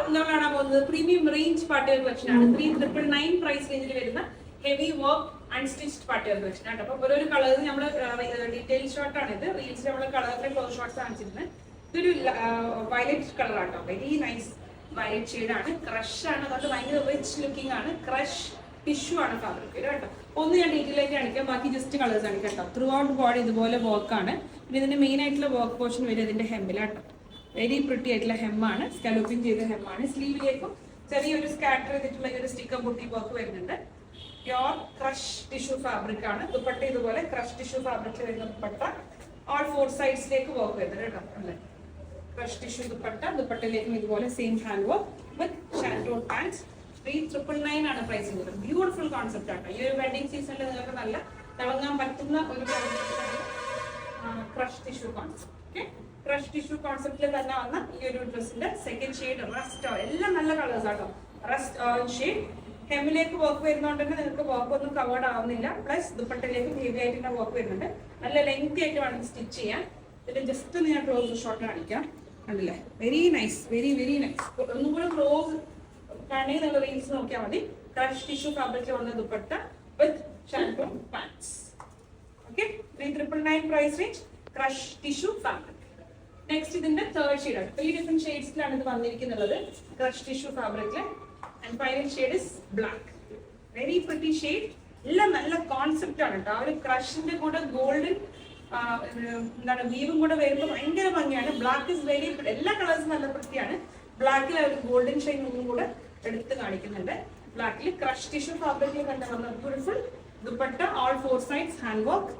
നമ്മൾ കാണാൻ പോകുന്നത് പ്രീമിയം റേഞ്ച് പാർട്ടിയർ കളക്ഷൻ ആണ്. 3999 പ്രൈസ് റേഞ്ചിൽ വരുന്ന ഹെവി വർക്ക് അൺസ്റ്റിച്ച്ഡ് പാർട്ടിയർ കളക്ഷൻ ആണ്. അപ്പൊ ഓരോ കളേഴ്സ് നമ്മൾ ഡീറ്റെയിൽ ഷോട്ട് ആണ് ഇത്. റീൽസിൽ നമ്മൾ കളറിന്റെ ക്ലോസ് ഷോട്ട്സ് കാണിച്ചിരുന്നത്. ഇതൊരു വയലറ്റ് കളർ ആണ് കേട്ടോ. വെരി നൈസ് വയലറ്റ് ഷെയ്ഡ് ആണ്. ക്രഷ് ആണ്, അതുകൊണ്ട് ഭയങ്കര റിച്ച് ലുക്കിംഗ് ആണ്. ക്രഷ് ടിഷ്യൂ ആണ് ഫാബ്രിക് കേട്ടോ. ഒന്ന് ഞാൻ ഡീറ്റെയിൽ ആയിട്ട് കാണിക്കാം, ബാക്കി ജസ്റ്റ് കളേഴ്സ് ആണ് കേട്ടോ. ത്രൂ ഔട്ട് ബോഡി ഇതുപോലെ വർക്ക് ആണ്. പിന്നെ ഇതിന്റെ മെയിൻ ആയിട്ടുള്ള വർക്ക് പോർഷൻ വരും ഇതിന്റെ ഹെമ്മിലാട്ടോ. വെരി പ്രിട്ടി ആയിട്ടുള്ള ഹെമ്മാണ്, സ്കാലോപ്പിംഗ് ചെയ്ത ഹെമ്മാണ്. സ്ലീവിലേക്കും ചെറിയൊരു സ്കാറ്റർ ചെയ്തിട്ടുള്ള ഒരു സ്റ്റിക്കർ ബുട്ടി വർക്ക് വരുന്നുണ്ട്. പ്യോർ ക്രഷ് ടിഷ്യൂ ഫാബ്രിക് ആണ്. ദുപ്പട്ട ഇതുപോലെ ക്രഷ് ടിഷ്യൂ ഫാബ്രിക് വരുന്ന ദുപ്പട്ട. ഓൾ 4 സൈഡ്സിലേക്ക് വർക്ക് വരുന്നത് കേട്ടോ. അല്ലേ, ക്രഷ് ടിഷ്യൂ ദുപ്പട്ട. ദുപ്പട്ടയിലേക്കും ഇതുപോലെ same hand work with ഷാൻറ്റോൺ pants. 3999 ആണ് പ്രൈസ് വരുന്നത്. ബ്യൂട്ടിഫുൾ കോൺസെപ്റ്റ് ആണ്. ഈ ഒരു വെഡിങ് സീസണിൽ നിങ്ങൾക്ക് നല്ല തിളങ്ങാൻ പറ്റുന്ന ഒരു crush tissue concept. Okay, crush tissue കോൺസെപ്റ്റിൽ തന്നെ വന്ന ഈ ഒരു ഡ്രസ്സിന്റെ സെക്കൻഡ് ഷെയ്ഡ് റസ്റ്റ് ഓയിൽ. എല്ലാം നല്ല കളേഴ്സ് ആട്ടോ. Rust oil shade. ഹെമ്മിലേക്ക് വർക്ക് വരുന്നതുകൊണ്ട് തന്നെ നിങ്ങൾക്ക് വർക്ക് ഒന്നും കവേർഡ് ആവുന്നില്ല. പ്ലസ് ദുപ്പട്ടയിലേക്ക് ഹെവി ആയിട്ട് തന്നെ വർക്ക് വരുന്നുണ്ട്. നല്ല ലെങ്തി ആയിട്ട് വേണം സ്റ്റിച്ച് ചെയ്യാൻ. ഇതിന്റെ ജസ്റ്റ് ഞാൻ ക്ലോസ് ഷോട്ട് കാണിക്കാം. കണ്ടില്ലേ, very nice, very very nice. ഒന്നുകൂടെ ക്ലോസ് കാണണമെങ്കിൽ നിങ്ങൾ റീൽസ് നോക്കിയാൽ മതി. ക്രഷ് ടിഷ്യൂ ഫാബ്രിക് വന്ന dupatta with ഷാൻറ്റോൺ pants. Okay, 3999 price range crush tissue fabric. Next ഇതിന്റെ തേർഡ് ഷെയ്ഡ് ആണ്. 3 ഡിഫറെന്റ് ഷെയ്ഡ്സിലാണ് ഇത് വന്നിരിക്കുന്നത്. ക്രഷ് ടിഷ്യൂ ഫാബ്രിക്കില് and final shade is black. Very pretty shade. എല്ലാം നല്ല കോൺസെപ്റ്റ് ആണ് കേട്ടോ. ആ ഒരു ക്രഷിന്റെ കൂടെ ഗോൾഡൻ എന്താണ് വീവും കൂടെ വരുമ്പോൾ ഭയങ്കര ഭംഗിയാണ്. ബ്ലാക്ക് ഇസ് വെരി, എല്ലാ കളേഴ്സും നല്ല വൃത്തിയാണ്. ബ്ലാക്കിൽ ഒരു ഗോൾഡൻ ഷെയ്ൻ ഒന്നും കൂടെ എടുത്ത് കാണിക്കുന്നുണ്ട്. ബ്ലാക്കിൽ ക്രഷ് ടിഷ്യൂ ഫാബ്രിക്കിൽ തന്നെ വന്ന beautiful dupatta. All 4 sides hand work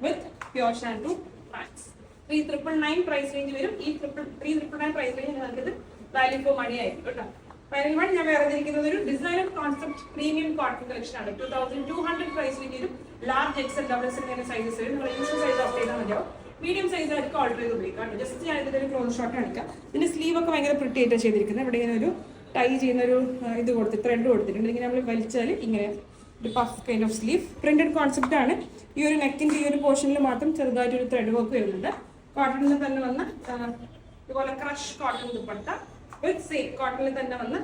with pure shantoon pants. 3999 price range വരും. ഈ 3999 പ്രൈസ് റേഞ്ച് നിങ്ങൾക്ക് ഇത് വാല്യൂ ഫോർ മണി ആയിരിക്കും കേട്ടോ. ഫൈനൽ വൺ ഞാൻ വേറെ ഇരിക്കുന്നത് ഒരു designer concept premium cotton collection ആണ്. 2200 പ്രൈസ് റേഞ്ച് വരും. ലാർജ് എക്സൽ ഡബിൾ എക്സൽ ഇങ്ങനെ സൈസസ് വരും. നിങ്ങൾ യൂഷ്വൽ സൈസ് ഓഫ് ചെയ്താൽ മതിയാവും. മീഡിയം സൈസ് ആയിരിക്കും ഓർഡർ ചെയ്ത് ഉപയോഗിക്കാം. ജസ്റ്റ് ഞാൻ ഇതിന്റെ ഒരു ക്ലോസ് ഷോട്ട് കാണിക്കാം. ഇതിന്റെ സ്ലീവ് ഒക്കെ ഭയങ്കര പ്രിട്ടി ആയിട്ട് ചെയ്തിരിക്കുന്നത്. ഇവിടെ ഇങ്ങനെ ഒരു ടൈ ചെയ്യുന്ന ഒരു ഇത് കൊടുത്ത് ത്രെഡ് കൊടുത്തിട്ടുണ്ട്. ഇങ്ങനെ നമ്മൾ വലിച്ചാൽ ഇങ്ങനെ ഒരു puff kind of sleeve. Printed concept ആണ്. ഈ ഒരു നെക്കിന്റെ ഈ ഒരു പോർഷനിൽ മാത്രം ചെറുതായിട്ട് ഒരു ത്രെഡ് വർക്ക് വരുന്നുണ്ട്. കോട്ടണിൽ തന്നെ വന്ന ഇതുപോലെ crush cotton dupatta with same കോട്ടണിൽ തന്നെ വന്ന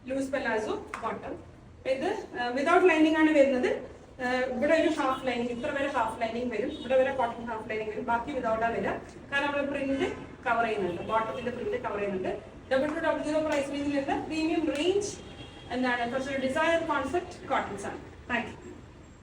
ലൂസ് പെലാസോ കോട്ടൺ. ഇത് വിതൗട്ട് ലൈനിങ് ആണ് വരുന്നത്. ഇവിടെ ഒരു ഹാഫ് ലൈനിങ്, ഇത്ര വരെ ഹാഫ് ലൈനിങ് വരും. ഇവിടെ വരെ കോട്ടൺ ഹാഫ് ലൈനിങ് വരും. ബാക്കി വിതൗട്ടാ വരിക. കാരണം നമ്മൾ പ്രിന്റ് കവർ ചെയ്യുന്നുണ്ട്, ബോട്ടത്തിന്റെ പ്രിന്റ് കവർ ചെയ്യുന്നുണ്ട്. 2200 പ്രൈസ് റേഞ്ചിൽ വരുന്ന പ്രീമിയം റേഞ്ച് എന്താണ് കുറച്ചൊരു ഡിസൈനർ കോൺസെപ്റ്റ് കോട്ടൺസ് ആണ്. Thank you.